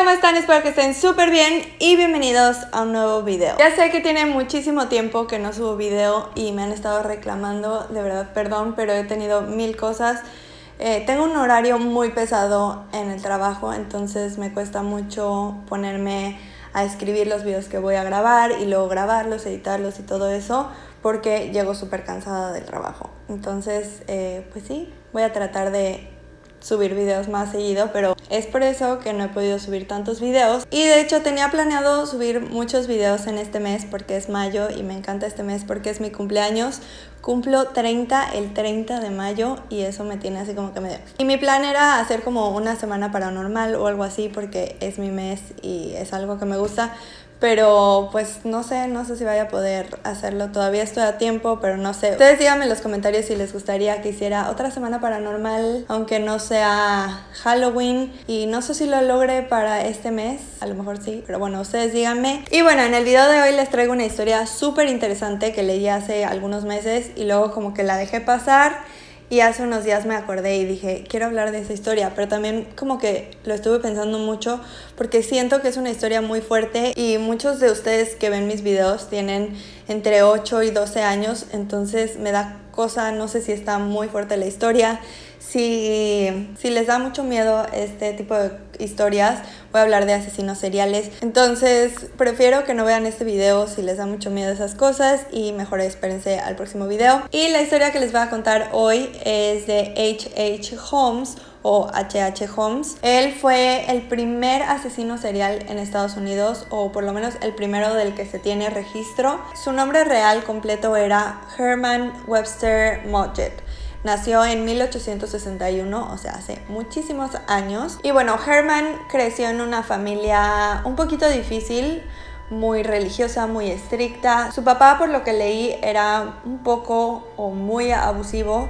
¿cómo están? Espero que estén súper bien y bienvenidos a un nuevo video. Ya sé que tiene muchísimo tiempo que no subo video y me han estado reclamando, de verdad, perdón, pero he tenido mil cosas. Tengo un horario muy pesado en el trabajo, entonces me cuesta mucho ponerme a escribir los videos que voy a grabar y luego grabarlos, editarlos y todo eso, porque llego súper cansada del trabajo. Entonces, pues sí, voy a tratar de subir videos más seguido, pero es por eso que no he podido subir tantos videos. Y de hecho tenía planeado subir muchos videos en este mes porque es mayo y me encanta este mes porque es mi cumpleaños. Cumplo 30 el 30 de mayo y eso me tiene así como que medio... Y mi plan era hacer como una semana paranormal o algo así porque es mi mes y es algo que me gusta. Pero pues no sé si vaya a poder hacerlo. Todavía estoy a tiempo, pero no sé. Ustedes díganme en los comentarios si les gustaría que hiciera otra semana paranormal, aunque no sea Halloween. Y no sé si lo logre para este mes, a lo mejor sí, pero bueno, ustedes díganme. Y bueno, en el video de hoy les traigo una historia súper interesante que leí hace algunos meses y luego como que la dejé pasar. Y hace unos días me acordé y dije, quiero hablar de esa historia, pero también como que lo estuve pensando mucho porque siento que es una historia muy fuerte y muchos de ustedes que ven mis videos tienen entre 8 y 12 años, entonces me da cosa, no sé si está muy fuerte la historia. Si les da mucho miedo este tipo de historias, voy a hablar de asesinos seriales. Entonces prefiero que no vean este video si les da mucho miedo esas cosas y mejor espérense al próximo video. Y la historia que les voy a contar hoy es de H.H. Holmes o H.H. Holmes. Él fue el primer asesino serial en Estados Unidos, o por lo menos el primero del que se tiene registro. Su nombre real completo era Herman Webster Mudgett. Nació en 1861, o sea, hace muchísimos años. Y bueno, Herman creció en una familia un poquito difícil, muy religiosa, muy estricta. Su papá, por lo que leí, era un poco o muy abusivo.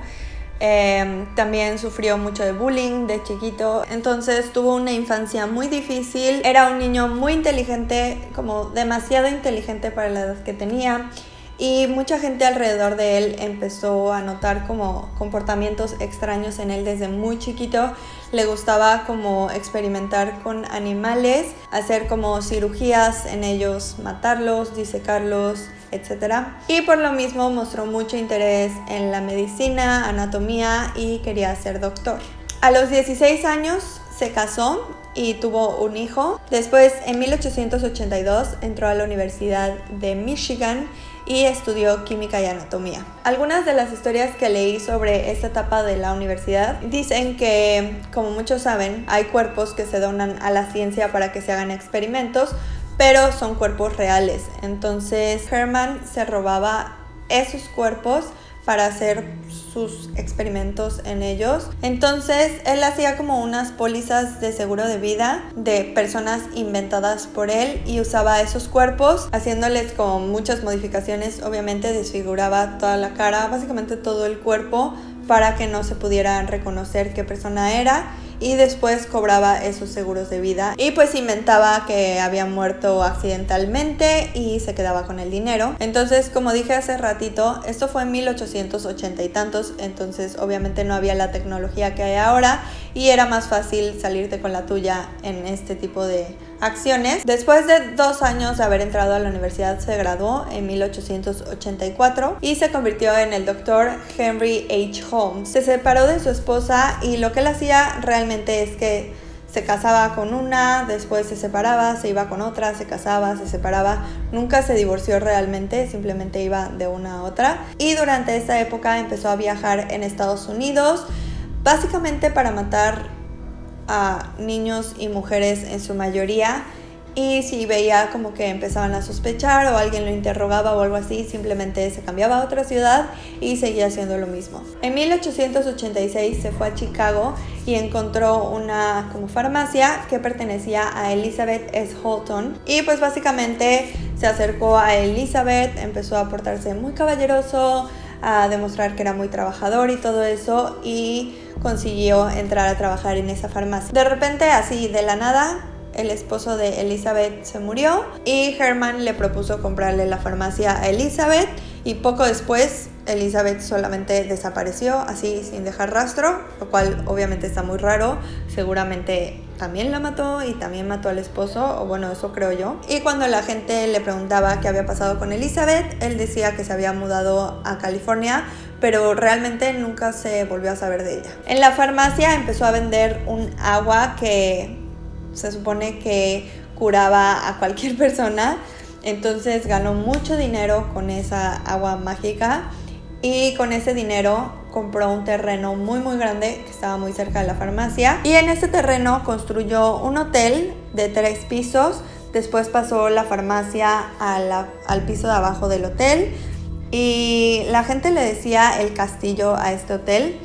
También sufrió mucho de bullying de chiquito, entonces tuvo una infancia muy difícil. Era un niño muy inteligente, como demasiado inteligente para la edad que tenía. Y mucha gente alrededor de él empezó a notar como comportamientos extraños en él desde muy chiquito. Le gustaba como experimentar con animales, hacer como cirugías en ellos, matarlos, disecarlos, etc. Y por lo mismo mostró mucho interés en la medicina, anatomía y quería ser doctor. A los 16 años se casó y tuvo un hijo. Después, en 1882, entró a la Universidad de Michigan y estudió química y anatomía. Algunas de las historias que leí sobre esta etapa de la universidad dicen que, como muchos saben, hay cuerpos que se donan a la ciencia para que se hagan experimentos, pero son cuerpos reales. Entonces Herman se robaba esos cuerpos para hacer sus experimentos en ellos. Entonces él hacía como unas pólizas de seguro de vida de personas inventadas por él y usaba esos cuerpos haciéndoles como muchas modificaciones. Obviamente desfiguraba toda la cara, básicamente todo el cuerpo, para que no se pudiera reconocer qué persona era, y después cobraba esos seguros de vida y pues inventaba que había muerto accidentalmente y se quedaba con el dinero. Entonces, como dije hace ratito, esto fue en 1880 y tantos, entonces obviamente no había la tecnología que hay ahora y era más fácil salirte con la tuya en este tipo de acciones. Después de 2 años de haber entrado a la universidad, se graduó en 1884 y se convirtió en el doctor Henry H. Holmes. Se separó de su esposa y lo que él hacía realmente es que se casaba con una, después se separaba, se iba con otra, se casaba, se separaba. Nunca se divorció realmente, simplemente iba de una a otra. Y durante esta época empezó a viajar en Estados Unidos, básicamente para matar a niños y mujeres en su mayoría, y si veía como que empezaban a sospechar o alguien lo interrogaba o algo así, simplemente se cambiaba a otra ciudad y seguía haciendo lo mismo. En 1886 se fue a Chicago y encontró una como farmacia que pertenecía a Elizabeth S. Holton, y pues básicamente se acercó a Elizabeth, empezó a portarse muy caballeroso, a demostrar que era muy trabajador y todo eso, y consiguió entrar a trabajar en esa farmacia. De repente, así de la nada, el esposo de Elizabeth se murió y Herman le propuso comprarle la farmacia a Elizabeth, y poco después Elizabeth solamente desapareció así sin dejar rastro, lo cual obviamente está muy raro. Seguramente también la mató y también mató al esposo, o bueno, eso creo yo. Y cuando la gente le preguntaba qué había pasado con Elizabeth, él decía que se había mudado a California, pero realmente nunca se volvió a saber de ella. En la farmacia empezó a vender un agua que se supone que curaba a cualquier persona. Entonces ganó mucho dinero con esa agua mágica y con ese dinero compró un terreno muy grande que estaba muy cerca de la farmacia, y en ese terreno construyó un hotel de 3 pisos. Después pasó la farmacia al piso de abajo del hotel y la gente le decía el castillo a este hotel.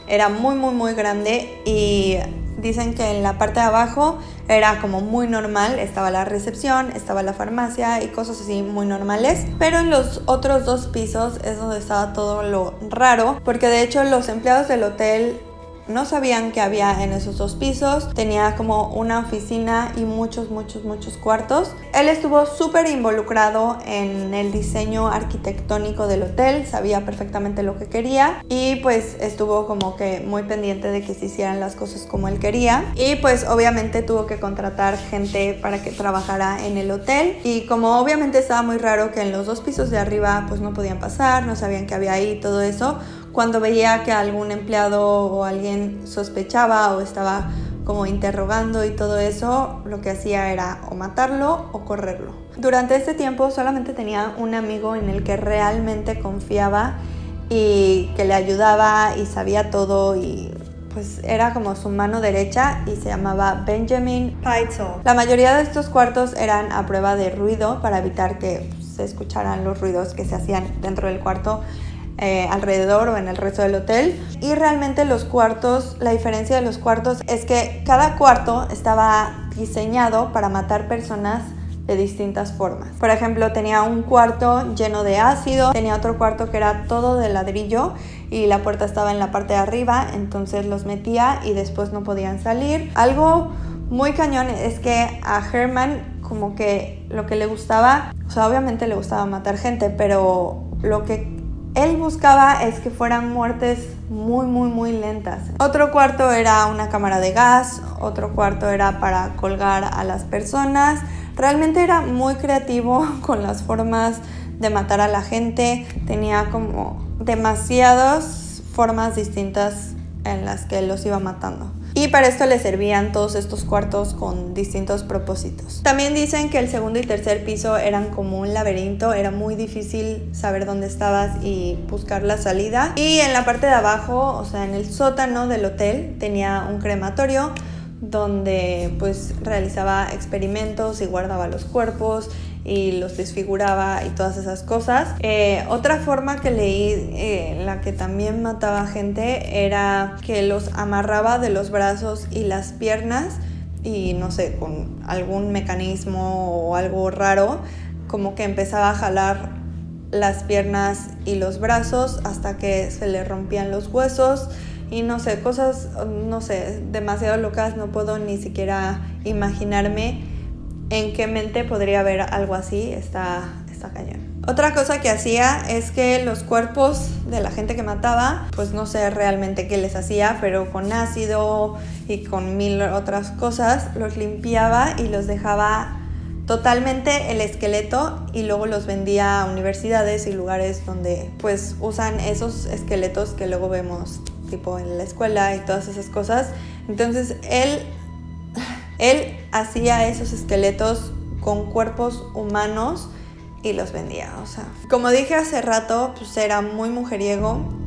Era muy grande y dicen que en la parte de abajo era como muy normal, estaba la recepción, estaba la farmacia y cosas así muy normales, pero en los otros 2 pisos es donde estaba todo lo raro, porque de hecho los empleados del hotel no sabían qué había en esos 2 pisos. Tenía como una oficina y muchos cuartos. Él estuvo súper involucrado en el diseño arquitectónico del hotel, sabía perfectamente lo que quería y pues estuvo como que muy pendiente de que se hicieran las cosas como él quería, y pues obviamente tuvo que contratar gente para que trabajara en el hotel, y como obviamente estaba muy raro que en los 2 pisos de arriba pues no podían pasar, no sabían qué había ahí, todo eso, cuando veía que algún empleado o alguien sospechaba o estaba como interrogando y todo eso, lo que hacía era o matarlo o correrlo. Durante este tiempo solamente tenía un amigo en el que realmente confiaba y que le ayudaba y sabía todo, y pues era como su mano derecha, y se llamaba Benjamin Pitezel. La mayoría de estos cuartos eran a prueba de ruido para evitar que se escucharan los ruidos que se hacían dentro del cuarto, alrededor o en el resto del hotel. Y realmente los cuartos, la diferencia de los cuartos es que cada cuarto estaba diseñado para matar personas de distintas formas. Por ejemplo, tenía un cuarto lleno de ácido, tenía otro cuarto que era todo de ladrillo y la puerta estaba en la parte de arriba, entonces los metía y después no podían salir. Algo muy cañón es que a Herman como que lo que le gustaba, o sea, obviamente le gustaba matar gente, pero lo que él buscaba es que fueran muertes muy lentas. Otro cuarto era una cámara de gas, otro cuarto era para colgar a las personas. Realmente era muy creativo con las formas de matar a la gente. Tenía como demasiadas formas distintas en las que los iba matando. Y para esto le servían todos estos cuartos con distintos propósitos. También dicen que el segundo y tercer piso eran como un laberinto, era muy difícil saber dónde estabas y buscar la salida. Y en la parte de abajo, o sea, en el sótano del hotel, tenía un crematorio donde pues realizaba experimentos y guardaba los cuerpos y los desfiguraba y todas esas cosas. Otra forma que leí, la que también mataba gente, era que los amarraba de los brazos y las piernas y no sé, con algún mecanismo o algo raro, como que empezaba a jalar las piernas y los brazos hasta que se le rompían los huesos. Y no sé, cosas, no sé, demasiado locas. No puedo ni siquiera imaginarme en qué mente podría haber algo así. Está cañón. Otra cosa que hacía es que los cuerpos de la gente que mataba, pues no sé realmente qué les hacía, pero con ácido y con 1000 otras cosas, los limpiaba y los dejaba totalmente el esqueleto, y luego los vendía a universidades y lugares donde pues usan esos esqueletos que luego vemos tipo en la escuela y todas esas cosas. Entonces él hacía esos esqueletos con cuerpos humanos y los vendía. O sea, como dije hace rato, pues era muy mujeriego.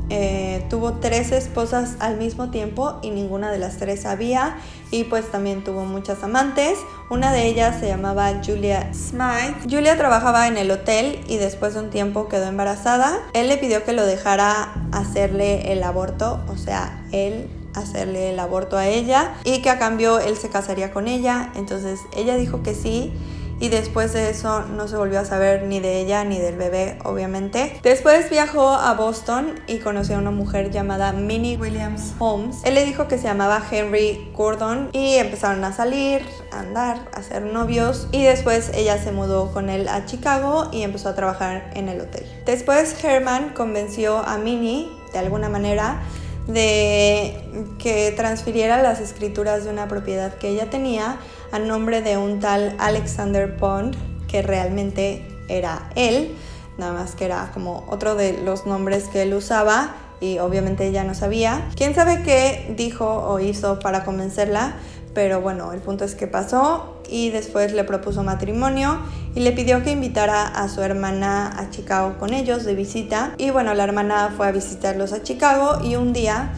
Tuvo 3 esposas al mismo tiempo y ninguna de las 3 sabía, y pues también tuvo muchas amantes. Una de ellas se llamaba Julia Smythe. Julia trabajaba en el hotel y después de un tiempo quedó embarazada. Él le pidió que lo dejara hacerle el aborto, o sea, él hacerle el aborto a ella, y que a cambio él se casaría con ella. Entonces ella dijo que sí, y después de eso no se volvió a saber ni de ella ni del bebé, obviamente. Después viajó a Boston y conoció a una mujer llamada Minnie Williams Holmes. Él le dijo que se llamaba Henry Gordon y empezaron a salir, a andar, a ser novios, y después ella se mudó con él a Chicago y empezó a trabajar en el hotel. Después Herman convenció a Minnie de alguna manera de que transfiriera las escrituras de una propiedad que ella tenía a nombre de un tal Alexander Pond, que realmente era él, nada más que era como otro de los nombres que él usaba y obviamente ella no sabía. Quién sabe qué dijo o hizo para convencerla, pero bueno, el punto es que pasó y después le propuso matrimonio y le pidió que invitara a su hermana a Chicago con ellos de visita. Y bueno, la hermana fue a visitarlos a Chicago y un día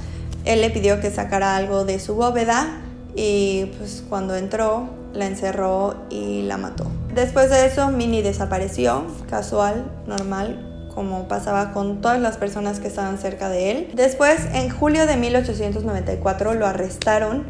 él le pidió que sacara algo de su bóveda y pues cuando entró la encerró y la mató. Después de eso Minnie desapareció, casual, normal, como pasaba con todas las personas que estaban cerca de él. Después, en julio de 1894, lo arrestaron,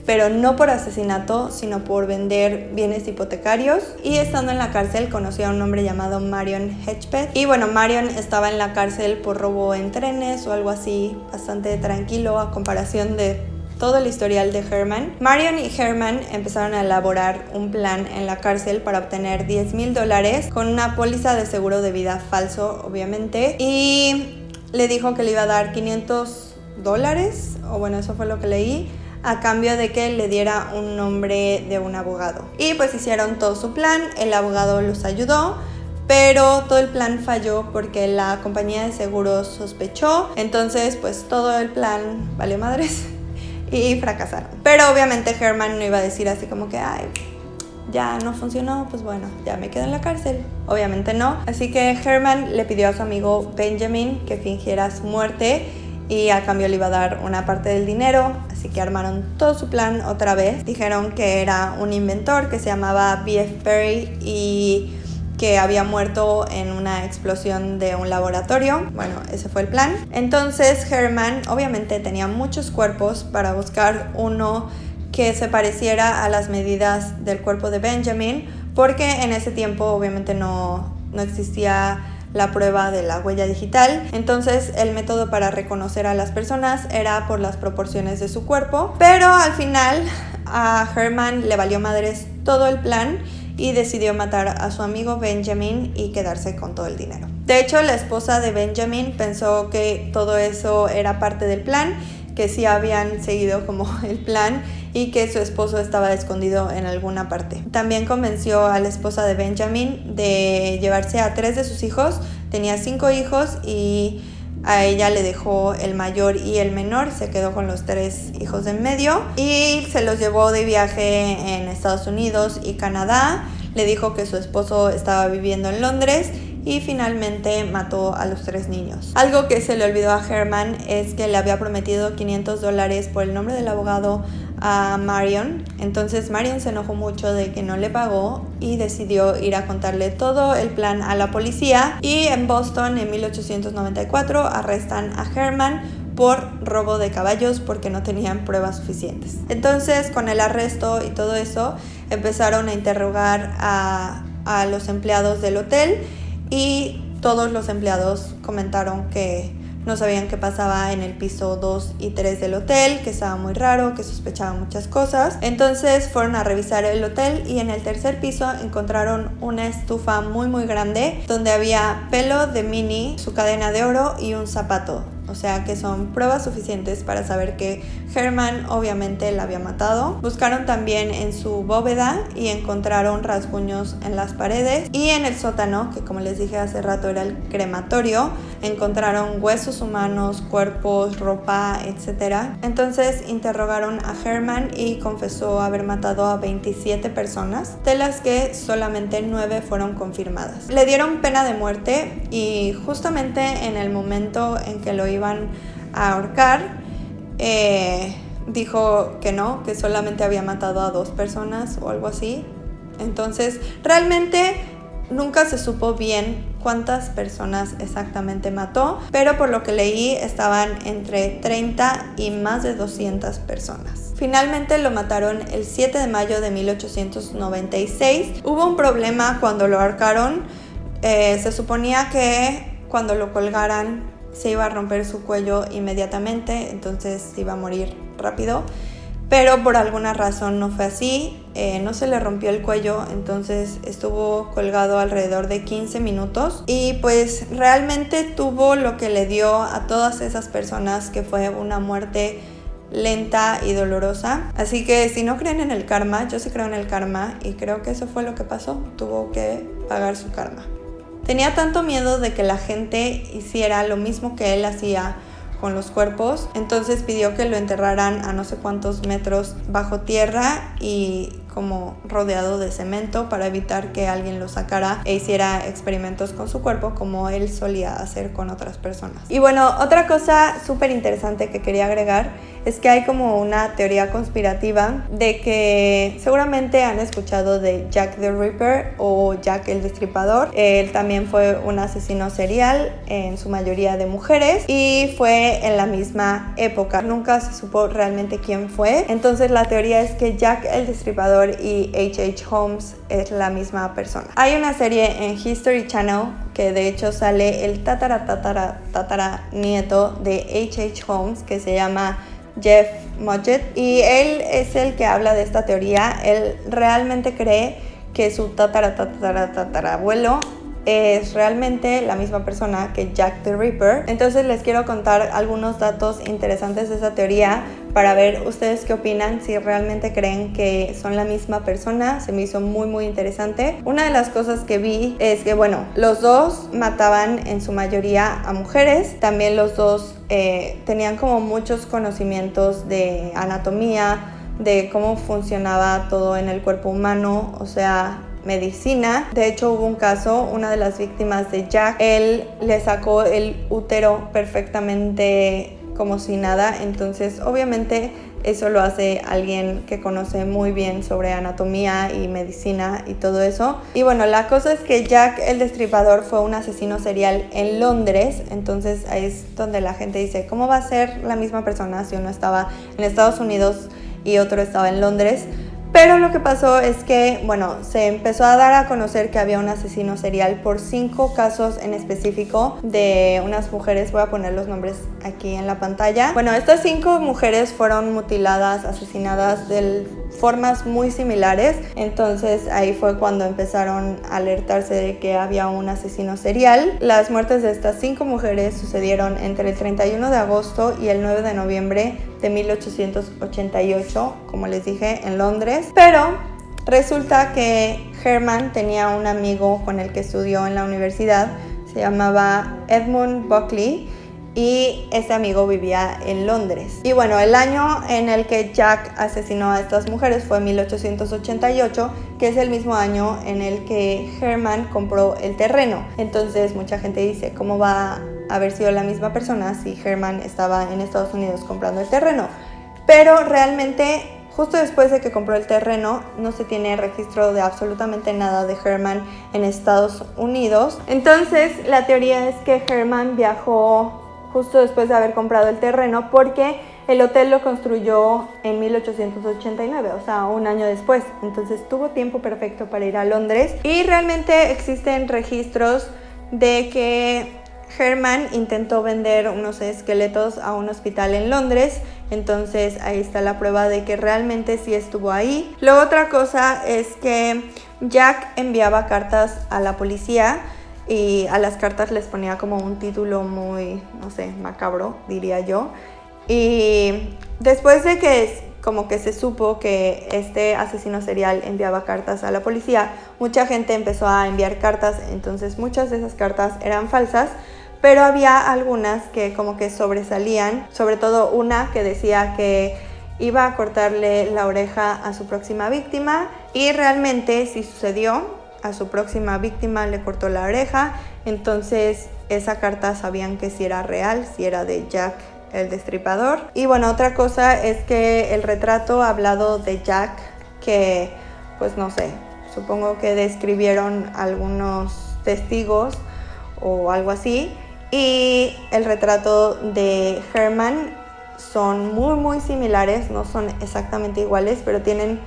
pero no por asesinato, sino por vender bienes hipotecarios. Y estando en la cárcel conoció a un hombre llamado Marion Hedgepeth. Y bueno, Marion estaba en la cárcel por robo en trenes o algo así, bastante tranquilo a comparación de todo el historial de Herman. Marion y Herman empezaron a elaborar un plan en la cárcel para obtener $10,000 con una póliza de seguro de vida falso, obviamente. Y le dijo que le iba a dar $500, o bueno, eso fue lo que leí, a cambio de que le diera un nombre de un abogado. Y pues hicieron todo su plan, el abogado los ayudó, pero todo el plan falló porque la compañía de seguros sospechó. Entonces pues todo el plan valió madres y fracasaron. Pero obviamente Herman no iba a decir así como que ay, ya no funcionó, pues bueno, ya me quedo en la cárcel. Obviamente no. Así que Herman le pidió a su amigo Benjamin que fingiera su muerte y a cambio le iba a dar una parte del dinero. Así que armaron todo su plan otra vez. Dijeron que era un inventor que se llamaba B.F. Perry y que había muerto en una explosión de un laboratorio. Bueno, ese fue el plan. Entonces Herman obviamente tenía muchos cuerpos para buscar uno que se pareciera a las medidas del cuerpo de Benjamin, porque en ese tiempo obviamente no existía la prueba de la huella digital. Entonces el método para reconocer a las personas era por las proporciones de su cuerpo, pero al final a Herman le valió madres todo el plan y decidió matar a su amigo Benjamin y quedarse con todo el dinero. De hecho, la esposa de Benjamin pensó que todo eso era parte del plan, que sí habían seguido como el plan y que su esposo estaba escondido en alguna parte. También convenció a la esposa de Benjamin de llevarse a 3 de sus hijos. Tenía 5 hijos y a ella le dejó el mayor y el menor. Se quedó con los 3 hijos del medio y se los llevó de viaje en Estados Unidos y Canadá. Le dijo que su esposo estaba viviendo en Londres y finalmente mató a los 3 niños. Algo que se le olvidó a Herman es que le había prometido $500 por el nombre del abogado a Marion. Entonces Marion se enojó mucho de que no le pagó y decidió ir a contarle todo el plan a la policía. Y en Boston en 1894 arrestan a Herman por robo de caballos porque no tenían pruebas suficientes. Entonces con el arresto y todo eso empezaron a interrogar a los empleados del hotel y todos los empleados comentaron que no sabían qué pasaba en el piso 2 y 3 del hotel, que estaba muy raro, que sospechaban muchas cosas. Entonces fueron a revisar el hotel y en el tercer piso encontraron una estufa muy grande donde había pelo de Minnie, su cadena de oro y un zapato. O sea que son pruebas suficientes para saber que Herman obviamente la había matado. Buscaron también en su bóveda y encontraron rasguños en las paredes. Y en el sótano, que como les dije hace rato era el crematorio, encontraron huesos humanos, cuerpos, ropa, etc. Entonces interrogaron a Herman y confesó haber matado a 27 personas, de las que solamente 9 fueron confirmadas. Le dieron pena de muerte y justamente en el momento en que lo iban a ahorcar, dijo que no, que solamente había matado a 2 personas o algo así. Entonces realmente nunca se supo bien cuántas personas exactamente mató, pero por lo que leí estaban entre 30 y más de 200 personas. Finalmente lo mataron el 7 de mayo de 1896. Hubo un problema cuando lo ahorcaron. Se suponía que cuando lo colgaran se iba a romper su cuello inmediatamente, entonces iba a morir rápido. Pero por alguna razón no fue así, no se le rompió el cuello, entonces estuvo colgado alrededor de 15 minutos y pues realmente tuvo lo que le dio a todas esas personas, que fue una muerte lenta y dolorosa. Así que si no creen en el karma, yo sí creo en el karma y creo que eso fue lo que pasó, tuvo que pagar su karma. Tenía tanto miedo de que la gente hiciera lo mismo que él hacía con los cuerpos, entonces pidió que lo enterraran a no sé cuántos metros bajo tierra y como rodeado de cemento para evitar que alguien lo sacara e hiciera experimentos con su cuerpo como él solía hacer con otras personas. Y bueno, otra cosa súper interesante que quería agregar es que hay como una teoría conspirativa de que seguramente han escuchado de Jack the Ripper o Jack el Destripador. Él también fue un asesino serial, en su mayoría de mujeres, y fue en la misma época. Nunca se supo realmente quién fue. Entonces la teoría es que Jack el Destripador y H.H. Holmes es la misma persona. Hay una serie en History Channel que de hecho sale el tatara nieto de H.H. Holmes, que se llama Jeff Mudgett, y él es el que habla de esta teoría. Él realmente cree que su tatarabuelo es realmente la misma persona que Jack the Ripper. Entonces les quiero contar algunos datos interesantes de esa teoría para ver ustedes qué opinan, si realmente creen que son la misma persona. Se me hizo muy interesante. Una de las cosas que vi es que, bueno, los dos mataban en su mayoría a mujeres. También los dos tenían como muchos conocimientos de anatomía, de cómo funcionaba todo en el cuerpo humano, o sea, medicina. De hecho, hubo un caso, una de las víctimas de Jack, él le sacó el útero perfectamente como si nada, entonces obviamente eso lo hace alguien que conoce muy bien sobre anatomía y medicina y todo eso. Y bueno, la cosa es que Jack el Destripador fue un asesino serial en Londres, entonces ahí es donde la gente dice, ¿cómo va a ser la misma persona si uno estaba en Estados Unidos y otro estaba en Londres? Pero lo que pasó es que, bueno, se empezó a dar a conocer que había un asesino serial por 5 casos en específico de unas mujeres. Voy a poner los nombres aquí en la pantalla. Bueno, estas 5 mujeres fueron mutiladas, asesinadas de formas muy similares. Entonces ahí fue cuando empezaron a alertarse de que había un asesino serial. Las muertes de estas 5 mujeres sucedieron entre el 31 de agosto y el 9 de noviembre de 1888, como les dije, en Londres. Pero resulta que Herman tenía un amigo con el que estudió en la universidad, se llamaba Edmund Buckley, y ese amigo vivía en Londres. Y bueno, el año en el que Jack asesinó a estas mujeres fue 1888, que es el mismo año en el que Herman compró el terreno. Entonces mucha gente dice, ¿cómo va a haber sido la misma persona si Herman estaba en Estados Unidos comprando el terreno? Pero realmente, justo después de que compró el terreno, no se tiene registro de absolutamente nada de Herman en Estados Unidos. Entonces la teoría es que Herman viajó justo después de haber comprado el terreno, porque el hotel lo construyó en 1889, o sea, un año después. Entonces tuvo tiempo perfecto para ir a Londres. Y realmente existen registros de que Herman intentó vender unos esqueletos a un hospital en Londres. Entonces ahí está la prueba de que realmente sí estuvo ahí. La otra cosa es que Jack enviaba cartas a la policía, y a las cartas les ponía como un título muy, no sé, macabro, diría yo. Y después de que como que se supo que este asesino serial enviaba cartas a la policía, mucha gente empezó a enviar cartas. Entonces muchas de esas cartas eran falsas, pero había algunas que como que sobresalían, sobre todo una que decía que iba a cortarle la oreja a su próxima víctima, y realmente sí sucedió. A su próxima víctima le cortó la oreja. Entonces esa carta sabían que sí era real, sí era de Jack el Destripador. Y bueno, otra cosa es que el retrato hablado de Jack, que pues no sé, supongo que describieron algunos testigos o algo así, y el retrato de Herman son muy similares, no son exactamente iguales, pero tienen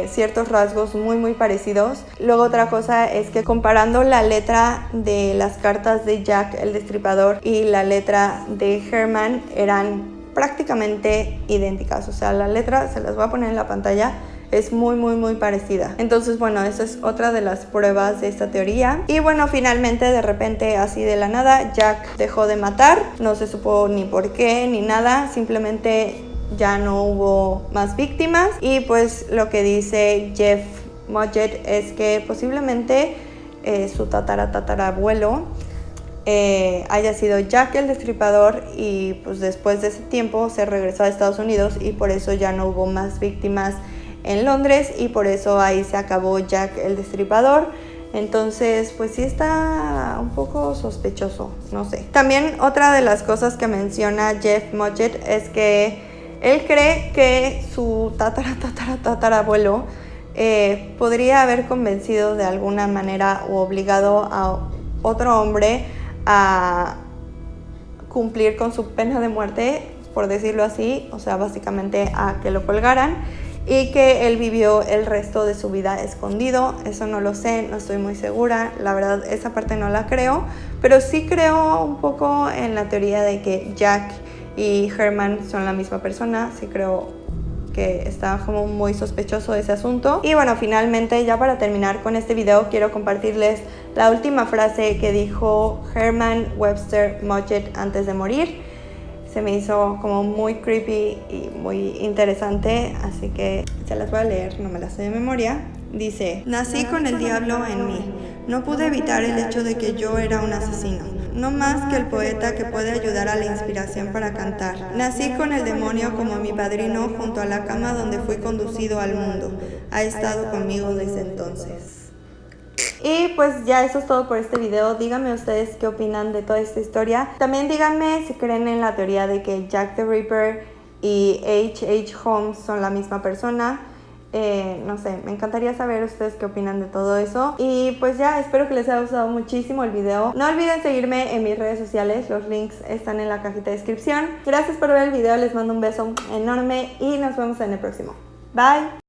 ciertos rasgos muy parecidos. Luego otra cosa es que comparando la letra de las cartas de Jack el Destripador y la letra de Herman eran prácticamente idénticas, o sea, la letra, se las voy a poner en la pantalla, es muy parecida. Entonces, bueno, esa es otra de las pruebas de esta teoría. Y bueno, finalmente, de repente, así de la nada, Jack dejó de matar. No se supo ni por qué ni nada, simplemente ya no hubo más víctimas. Y pues lo que dice Jeff Mudgett es que posiblemente su tatarabuelo haya sido Jack el Destripador, y pues después de ese tiempo se regresó a Estados Unidos y por eso ya no hubo más víctimas en Londres y por eso ahí se acabó Jack el Destripador. Entonces pues sí está un poco sospechoso, no sé. También otra de las cosas que menciona Jeff Mudgett es que él cree que su tatarabuelo podría haber convencido de alguna manera o obligado a otro hombre a cumplir con su pena de muerte, por decirlo así, o sea, básicamente a que lo colgaran, y que él vivió el resto de su vida escondido. Eso no lo sé, no estoy muy segura, la verdad esa parte no la creo, pero sí creo un poco en la teoría de que Jack y Herman son la misma persona. Sí creo que está como muy sospechoso ese asunto. Y bueno, finalmente, ya para terminar con este video, quiero compartirles la última frase que dijo Herman Webster Mudgett antes de morir. Se me hizo como muy creepy y muy interesante, así que se las voy a leer, no me las sé de memoria. Dice: nací con el diablo en mí. No pude evitar el hecho de que yo era un asesino. No más que el poeta que puede ayudar a la inspiración para cantar. Nací con el demonio como mi padrino junto a la cama donde fui conducido al mundo. Ha estado conmigo desde entonces. Y pues ya eso es todo por este video. Díganme ustedes qué opinan de toda esta historia. También díganme si creen en la teoría de que Jack the Ripper y H.H. Holmes son la misma persona. No sé, me encantaría saber ustedes qué opinan de todo eso. Y pues ya, espero que les haya gustado muchísimo el video. No olviden seguirme en mis redes sociales, los links están en la cajita de descripción. Gracias por ver el video, les mando un beso enorme y nos vemos en el próximo. Bye.